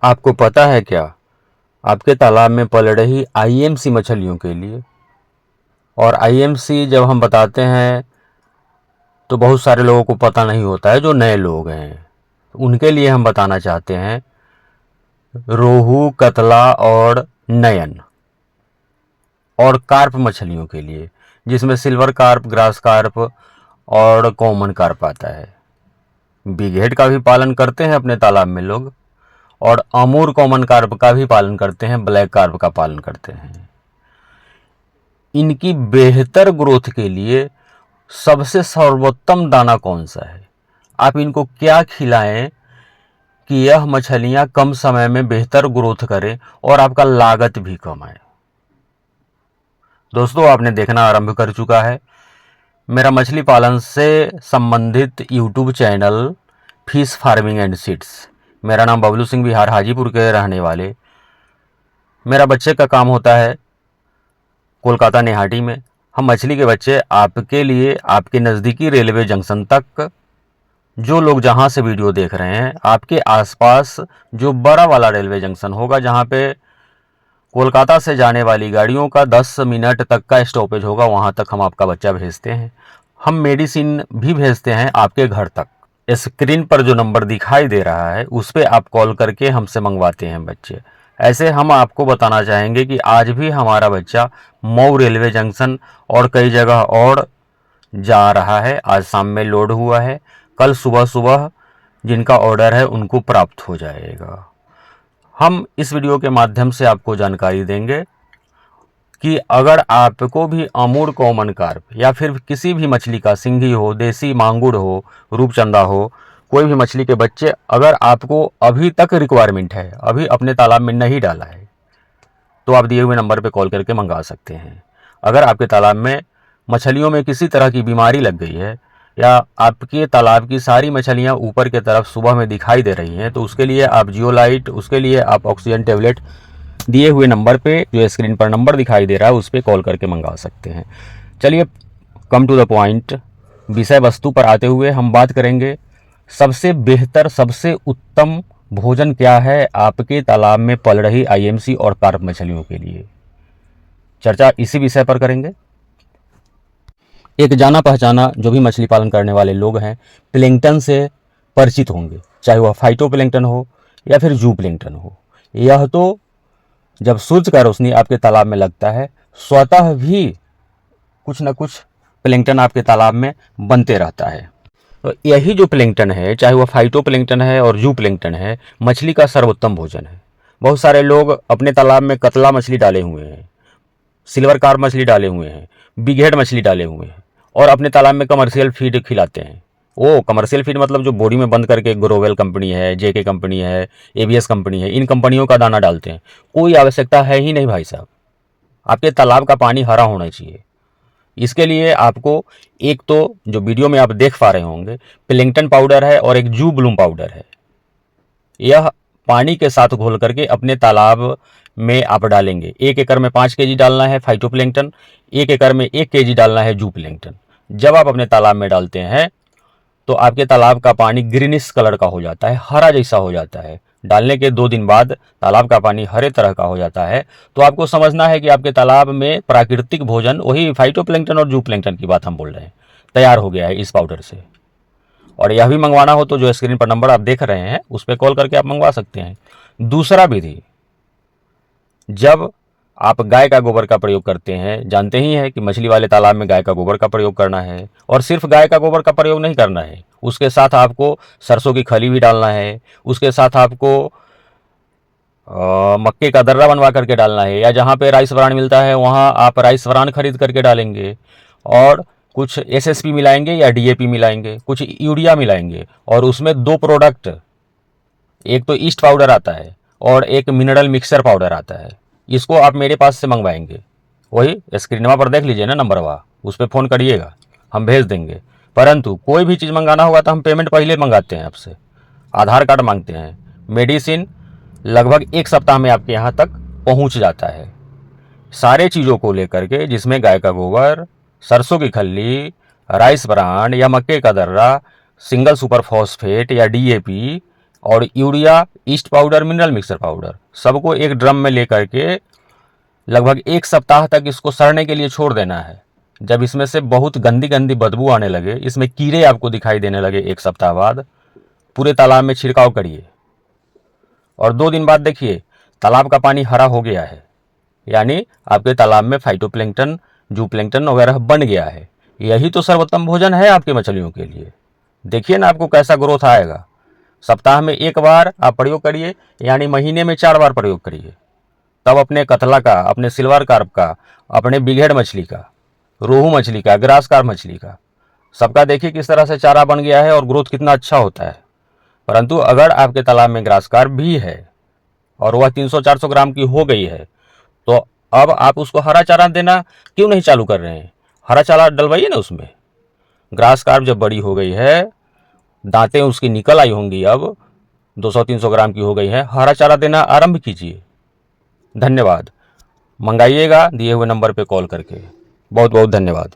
आपको पता है क्या, आपके तालाब में पल रही आईएमसी मछलियों के लिए, और आईएमसी जब हम बताते हैं तो बहुत सारे लोगों को पता नहीं होता है, जो नए लोग हैं उनके लिए हम बताना चाहते हैं। रोहू, कतला और नयन और कार्प मछलियों के लिए, जिसमें सिल्वर कार्प, ग्रास कार्प और कॉमन कार्प आता है। बिग हेड का भी पालन करते हैं अपने तालाब में लोग, और अमूर कॉमन कार्प का भी पालन करते हैं, ब्लैक कार्प का पालन करते हैं। इनकी बेहतर ग्रोथ के लिए सबसे सर्वोत्तम दाना कौन सा है? आप इनको क्या खिलाएं कि यह मछलियां कम समय में बेहतर ग्रोथ करें और आपका लागत भी कम आए? दोस्तों, आपने देखना आरंभ कर चुका है मेरा मछली पालन से संबंधित YouTube channel fish farming and seeds. मेरा नाम बबलू सिंह, बिहार हाजीपुर के रहने वाले। मेरा बच्चे का काम होता है कोलकाता नेहाटी में। हम मछली के बच्चे आपके लिए आपके नज़दीकी रेलवे जंक्शन तक, जो लोग जहां से वीडियो देख रहे हैं आपके आसपास जो बड़ा वाला रेलवे जंक्शन होगा, जहां पे कोलकाता से जाने वाली गाड़ियों का 10 मिनट तक का स्टॉपेज होगा, वहां तक हम आपका बच्चा भेजते हैं। हम मेडिसिन भी भेजते हैं आपके घर तक। स्क्रीन पर जो नंबर दिखाई दे रहा है उस पर आप कॉल करके हमसे मंगवाते हैं बच्चे। ऐसे हम आपको बताना चाहेंगे कि आज भी हमारा बच्चा मऊ रेलवे जंक्शन और कई जगह और जा रहा है। आज शाम में लोड हुआ है, कल सुबह सुबह जिनका ऑर्डर है उनको प्राप्त हो जाएगा। हम इस वीडियो के माध्यम से आपको जानकारी देंगे कि अगर आपको भी अमूर कॉमन कार्प या फिर किसी भी मछली का, सिंघी हो, देसी मांगुर हो, रूपचंदा हो, कोई भी मछली के बच्चे अगर आपको अभी तक रिक्वायरमेंट है, अभी अपने तालाब में नहीं डाला है, तो आप दिए हुए नंबर पर कॉल करके मंगा सकते हैं। अगर आपके तालाब में मछलियों में किसी तरह की बीमारी लग गई है या आपके तालाब की सारी मछलियां ऊपर की तरफ सुबह में दिखाई दे रही हैं, तो उसके लिए आप जियोलाइट, उसके लिए आप ऑक्सीजन टेबलेट दिए हुए नंबर पे, जो स्क्रीन पर नंबर दिखाई दे रहा है, उस पर कॉल करके मंगा सकते हैं। चलिए, कम टू द पॉइंट, विषय वस्तु पर आते हुए हम बात करेंगे सबसे बेहतर, सबसे उत्तम भोजन क्या है आपके तालाब में पल रही आईएमसी और कार्प मछलियों के लिए। चर्चा इसी विषय पर करेंगे। एक जाना पहचाना जो भी मछली पालन करने वाले लोग हैं, प्लैंक्टन से परिचित होंगे, चाहे वह फाइटोप्लैंक्टन हो या फिर जू प्लैंक्टन हो। यह तो जब सूरज का रोशनी आपके तालाब में लगता है, स्वतः भी कुछ न कुछ प्लैंक्टन आपके तालाब में बनते रहता है। तो यही जो प्लैंक्टन है, चाहे वह फाइटोप्लैंक्टन है और जू प्लैंक्टन है, मछली का सर्वोत्तम भोजन है। बहुत सारे लोग अपने तालाब में कतला मछली डाले हुए हैं, सिल्वर कार्प मछली डाले हुए हैं, बिग हेड मछली डाले हुए हैं, और अपने तालाब में कमर्शियल फीड खिलाते हैं। वो कमर्शियल फीड मतलब जो बोरी में बंद करके ग्रोवेल कंपनी है, जेके कंपनी है, एबीएस कंपनी है, इन कंपनियों का दाना डालते हैं। कोई आवश्यकता है ही नहीं भाई साहब। आपके तालाब का पानी हरा होना चाहिए। इसके लिए आपको एक तो जो वीडियो में आप देख पा रहे होंगे, प्लैंक्टन पाउडर है और एक जू ब्लूम पाउडर है। यह पानी के साथ घोल करके अपने तालाब में आप डालेंगे। 1 एकड़ में 5 केजी डालना है फाइटोप्लैंक्टन, 1 एकड़ में 1 केजी डालना है जू प्लैंक्टन। जब आप अपने तालाब में डालते हैं तो आपके तालाब का पानी ग्रीनिश कलर का हो जाता है, हरा जैसा हो जाता है। डालने के 2 दिन बाद तालाब का पानी हरे तरह का हो जाता है। तो आपको समझना है कि आपके तालाब में प्राकृतिक भोजन, वही फाइटोप्लैंक्टन और जू प्लैंक्टन की बात हम बोल रहे हैं, तैयार हो गया है इस पाउडर से। और यह भी मंगवाना हो तो जो स्क्रीन पर नंबर आप देख रहे हैं उस पर कॉल करके आप मंगवा सकते हैं। दूसरा विधि, जब आप गाय का गोबर का प्रयोग करते हैं, जानते ही हैं कि मछली वाले तालाब में गाय का गोबर का प्रयोग करना है, और सिर्फ गाय का गोबर का प्रयोग नहीं करना है, उसके साथ आपको सरसों की खली भी डालना है, उसके साथ आपको मक्के का दर्रा बनवा करके डालना है, या जहाँ पे राइस ब्रान मिलता है वहाँ आप राइस ब्रान खरीद करके डालेंगे, और कुछ एसएसपी मिलाएंगे या डीएपी मिलाएंगे, कुछ यूरिया मिलाएंगे, और उसमें 2 प्रोडक्ट, एक तो ईस्ट पाउडर आता है और एक मिनरल मिक्सर पाउडर आता है। इसको आप मेरे पास से मंगवाएंगे। वही स्क्रीनवा पर देख लीजिए ना नंबरवा, उस पर फ़ोन करिएगा, हम भेज देंगे। परंतु कोई भी चीज़ मंगाना होगा तो हम पेमेंट पहले मंगाते हैं आपसे, आधार कार्ड मांगते हैं। मेडिसिन लगभग 1 सप्ताह में आपके यहाँ तक पहुँच जाता है, सारे चीज़ों को लेकर के, जिसमें गाय का गोबर, सरसों की खल्ली, राइस ब्रांड या मक्के का दर्रा, सिंगल सुपर फॉस्फेट या डीएपी और urea, east powder, mineral mixer powder सबको एक ड्रम में लेकर के लगभग 1 सप्ताह तक इसको सड़ने के लिए छोड़ देना है। जब इसमें से बहुत गंदी गंदी बदबू आने लगे, इसमें कीड़े आपको दिखाई देने लगे 1 सप्ताह बाद, पूरे तालाब में छिड़काव करिए और 2 दिन बाद देखिए तालाब का पानी हरा हो गया है, यानी आपके तालाब में फाइटोप्लैंक्टन, जूप्लैंक्टन वगैरह बन गया है। यही तो सर्वोत्तम भोजन है आपके मछलियों के लिए। देखिए ना आपको कैसा ग्रोथ आएगा। सप्ताह में 1 बार आप प्रयोग करिए, यानी महीने में 4 बार प्रयोग करिए। तब अपने कतला का, अपने सिल्वर कार्प का, अपने बिघेड़ मछली का, रोहू मछली का, ग्रास कार्प मछली का, सबका देखिए किस तरह से चारा बन गया है और ग्रोथ कितना अच्छा होता है। परंतु अगर आपके तालाब में ग्रास कार्प भी है और वह 300-400 ग्राम की हो गई है, तो अब आप उसको हरा चारा देना क्यों नहीं चालू कर रहे हैं? हरा चारा डलवाइए ना उसमें। ग्रास कार्प जब बड़ी हो गई है, दांतें उसकी निकल आई होंगी, अब 200-300 ग्राम की हो गई है, हरा चारा देना आरंभ कीजिए। धन्यवाद। मंगाइएगा दिए हुए नंबर पे कॉल करके। बहुत बहुत धन्यवाद।